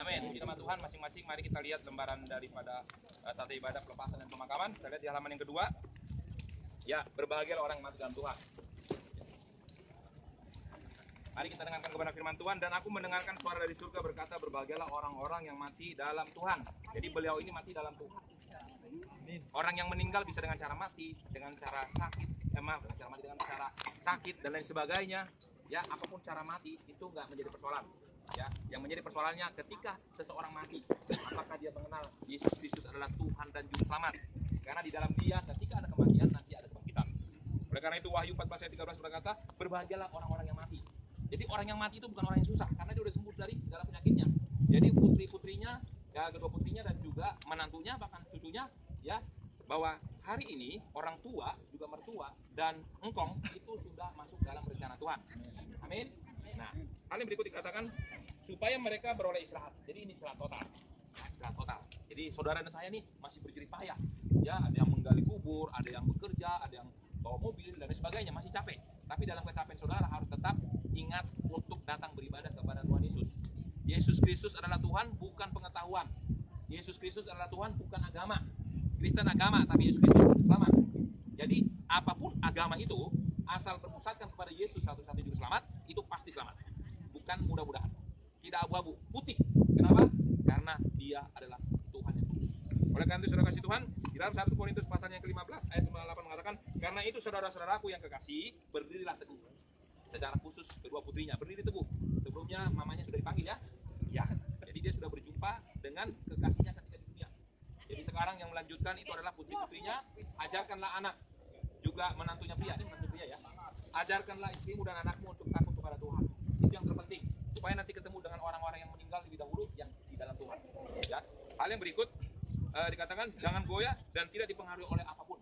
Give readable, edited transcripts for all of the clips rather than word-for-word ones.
Amin. Di nama Tuhan masing-masing mari kita lihat lembaran daripada tata ibadah pelepasan dan pemakaman. Kita lihat di halaman yang kedua. Ya, berbahagialah orang yang mati dalam Tuhan. Mari kita dengarkan kebenaran firman Tuhan. Dan aku mendengarkan suara dari surga berkata, berbahagialah orang-orang yang mati dalam Tuhan. Jadi beliau ini mati dalam Tuhan. Orang yang meninggal bisa dengan cara mati, dengan cara sakit, dengan cara sakit dan lain sebagainya. Ya, apapun cara mati itu nggak menjadi persoalan. Ya, yang menjadi persoalannya ketika seseorang mati, apakah dia mengenal Yesus Kristus adalah Tuhan dan Juru Selamat? Karena di dalam dia ketika ada kematian nanti ada kebangkitan. Oleh karena itu Wahyu 14 ayat 13 berkata, berbahagialah orang-orang yang mati. Jadi orang yang mati itu bukan orang yang susah, karena dia sudah sembuh dari segala penyakitnya. Jadi putri-putrinya, ya kedua putrinya dan juga menantunya bahkan cucunya, ya bahwa hari ini orang tua juga mertua dan engkong itu sudah masuk dalam rencana Tuhan. Amin. Nah, hal yang berikut dikatakan supaya mereka beroleh istirahat. Jadi ini istirahat total. Istirahat total. Jadi saudara dan saya nih masih berjerih payah. Ya, ada yang menggali kubur, ada yang bekerja, ada yang bawa mobil dan lain sebagainya, masih capek. Tapi dalam kecapean saudara harus tetap ingat untuk datang beribadah kepada Tuhan Yesus. Yesus Kristus adalah Tuhan, bukan pengetahuan. Yesus Kristus adalah Tuhan, bukan agama. Kristen agama, tapi Yesus Kristus juru selamat. Jadi apapun agama itu, asal berpusatkan kepada Yesus satu-satunya juru selamat, itu pasti selamat. Bukan mudah-mudahan. Tidak abu-abu, putih. Kenapa? Karena dia adalah Tuhan yang kudus. Oleh karena itu saudara kasih Tuhan, di dalam 1 Korintus pasal yang ke-15 ayat 58 mengatakan, karena itu saudara-saudaraku yang kekasih, berdirilah teguh. Secara khusus kedua putrinya berdiri teguh. Sebelumnya mamanya sudah dipanggil ya. Ya. Jadi dia sudah berjumpa dengan kekasihnya ketika di dunia. Jadi sekarang yang melanjutkan itu adalah putri-putrinya, ajarkanlah anak juga menantunya pria, ini menantu pria ya. Ajarkanlah istrimu dan anakmu untuk takut kepada Tuhan. Itu yang terpenting supaya nanti ketemu dengan orang-orang yang meninggal lebih dahulu yang di dalam Tuhan. Ya. Hal yang berikut dikatakan jangan goyah dan tidak dipengaruhi oleh apapun.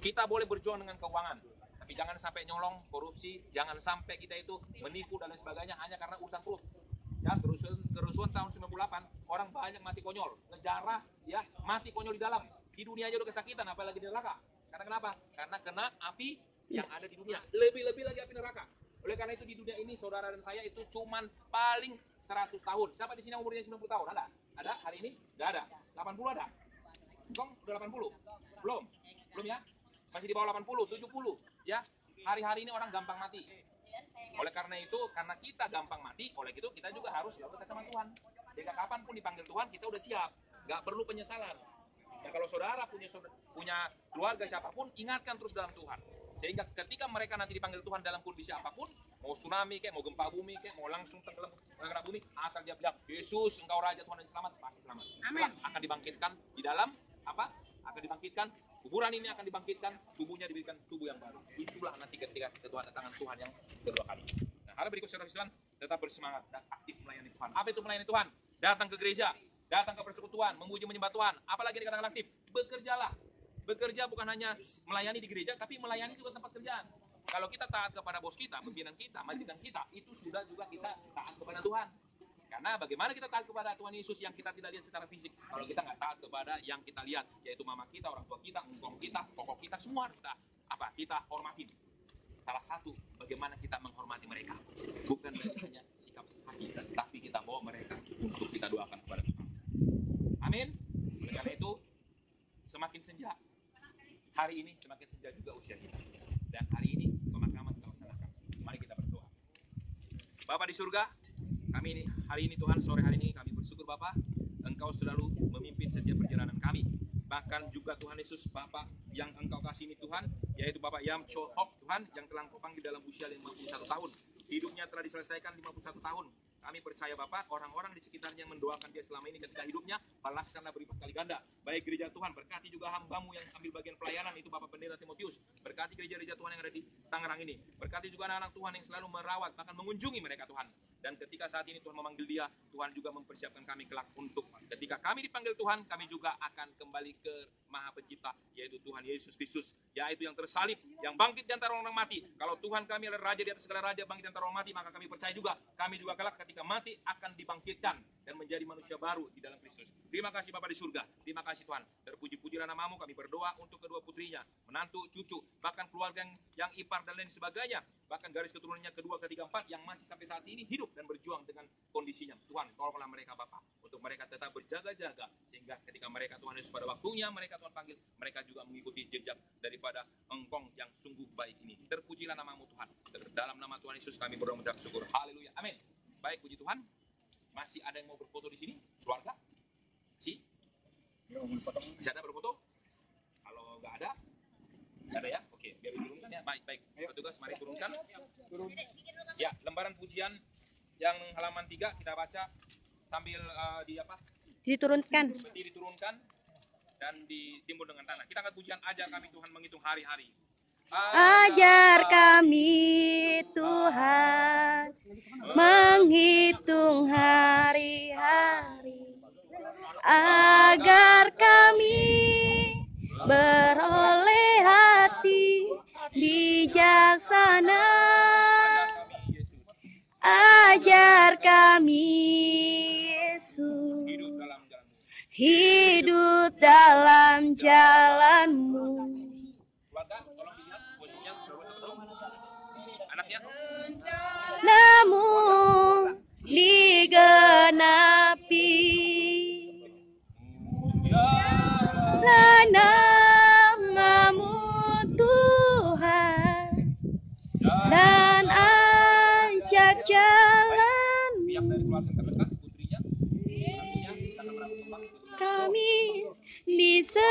Kita boleh berjuang dengan keuangan, tapi jangan sampai nyolong, korupsi, jangan sampai kita itu menipu dan lain sebagainya hanya karena urusan perut. Ya, kerusuhan tahun 98, orang banyak mati konyol, ngejarah, ya, mati konyol di dalam. Di dunia aja udah kesakitan, apalagi di neraka. Karena kenapa? Karena kena api yang ada di dunia. Lebih-lebih lagi api neraka. Oleh karena itu di dunia ini saudara dan saya itu cuman paling 100 tahun. Siapa di sini yang umurnya 90 tahun? Ada? Ada hari ini? Enggak ada. 80 ada? Kong udah 80? Belum? Belum ya? Masih di bawah 80, 70, ya. Hari-hari ini orang gampang mati. Oleh karena itu, karena kita gampang mati, oleh itu kita juga harus selalu dekat sama Tuhan. Sehingga kapanpun dipanggil Tuhan, kita udah siap. Gak perlu penyesalan. Dan kalau saudara punya keluarga siapapun, ingatkan terus dalam Tuhan. Sehingga ketika mereka nanti dipanggil Tuhan dalam kondisi apapun, mau tsunami kayak, mau gempa bumi kayak, mau langsung tenggelam kena bumi, asal dia bilang, Yesus, Engkau Raja Tuhan dan Selamat, pasti selamat. Amin. Akan dibangkitkan di dalam apa? Akan dibangkitkan, kuburan ini akan dibangkitkan, tubuhnya diberikan tubuh yang baru. Itulah nanti ketika Tuhan datangan Tuhan yang kedua kali. Nah, hal berikut saudara sekalian, tetap bersemangat dan aktif melayani Tuhan. Apa itu melayani Tuhan? Datang ke gereja, datang ke persekutuan, memuji menyembah Tuhan. Apalagi dikatakan aktif, bekerjalah. Bekerja bukan hanya melayani di gereja, tapi melayani juga tempat kerjaan. Kalau kita taat kepada bos kita, pimpinan kita, majikan kita, itu sudah juga kita taat kepada Tuhan. Karena bagaimana kita taat kepada Tuhan Yesus yang kita tidak lihat secara fisik, kalau kita nggak taat kepada yang kita lihat, yaitu mama kita, orang tua kita, engkong kita, pokok kita, semua kita hormatin. Salah satu, bagaimana kita menghormati mereka. Bukan hanya sikap hati, tapi kita bawa mereka untuk kita doakan kepada Tuhan. Amin. Oleh karena itu, semakin senja, hari ini semakin senja juga usia kita. Dan hari ini pemakaman kita laksanakan. Mari kita berdoa. Bapa di surga, kami ini hari ini Tuhan, sore hari ini kami bersyukur Bapa, Engkau selalu memimpin setiap perjalanan kami. Bahkan juga Tuhan Yesus, Bapa yang Engkau kasih ini Tuhan, yaitu Bapak Yam Cho Hok Tuhan, yang telah Engkau panggil dalam usia 51 tahun. Hidupnya telah diselesaikan 51 tahun. Kami percaya Bapak, orang-orang di sekitarnya yang mendoakan dia selama ini ketika hidupnya, balaskanlah berlipat kali ganda. Baik gereja Tuhan, berkati juga hambamu yang ambil bagian pelayanan, itu Bapak Pendeta Timotius. Berkati gereja-gereja Tuhan yang ada di Tangerang ini. Berkati juga anak-anak Tuhan yang selalu merawat, bahkan mengunjungi mereka Tuhan. Dan ketika saat ini Tuhan memanggil dia, Tuhan juga mempersiapkan kami kelak untuk ketika kami dipanggil Tuhan, kami juga akan kembali ke Maha Pencipta, yaitu Tuhan Yesus Kristus, yaitu yang tersalib, yang bangkit di antara orang mati. Kalau Tuhan kami adalah Raja di atas segala raja, bangkit di antara orang mati, maka kami percaya juga, kami juga kelak ketika mati akan dibangkitkan. dan menjadi manusia baru di dalam Kristus. Terima kasih Bapa di surga. Terima kasih Tuhan. Terpuji-pujilah namamu. Kami berdoa untuk kedua putrinya, menantu, cucu, bahkan keluarga yang ipar dan lain sebagainya. Bahkan garis keturunannya kedua, ketiga, empat yang masih sampai saat ini hidup dan berjuang dengan kondisinya. Tuhan, tolonglah mereka Bapa, untuk mereka tetap berjaga-jaga, sehingga ketika mereka Tuhan Yesus pada waktunya mereka Tuhan panggil, mereka juga mengikuti jejak daripada Engkau yang sungguh baik ini. Terpujilah namamu Tuhan. Dalam nama Tuhan Yesus kami berdoa mengucap syukur. Haleluya. Amin. Baik, puji Tuhan. Masih ada yang mau berfoto di sini? Keluarga? Si? Masih ada berfoto? Kalau nggak ada? Nggak ada ya? Oke, biar diturunkan ya. Baik, baik. Petugas, mari turunkan. Ya, lembaran pujian yang halaman 3 kita baca sambil Diturunkan dan ditimbun dengan tanah. Kita akan pujian ajar kami Tuhan menghitung hari-hari. Ajar kami Tuhan menghitung hari-hari, agar kami beroleh hati bijaksana. Ajar kami Yesus hidup dalam jalan-Mu. Keluarga, tolong dilihat posisinya anaknya. Namun digenapi namamu Tuhan dan ajak jalan Pihak dari keluarga terdekat, putrinya, anaknya, kita akan berapa tumpang? kami bisa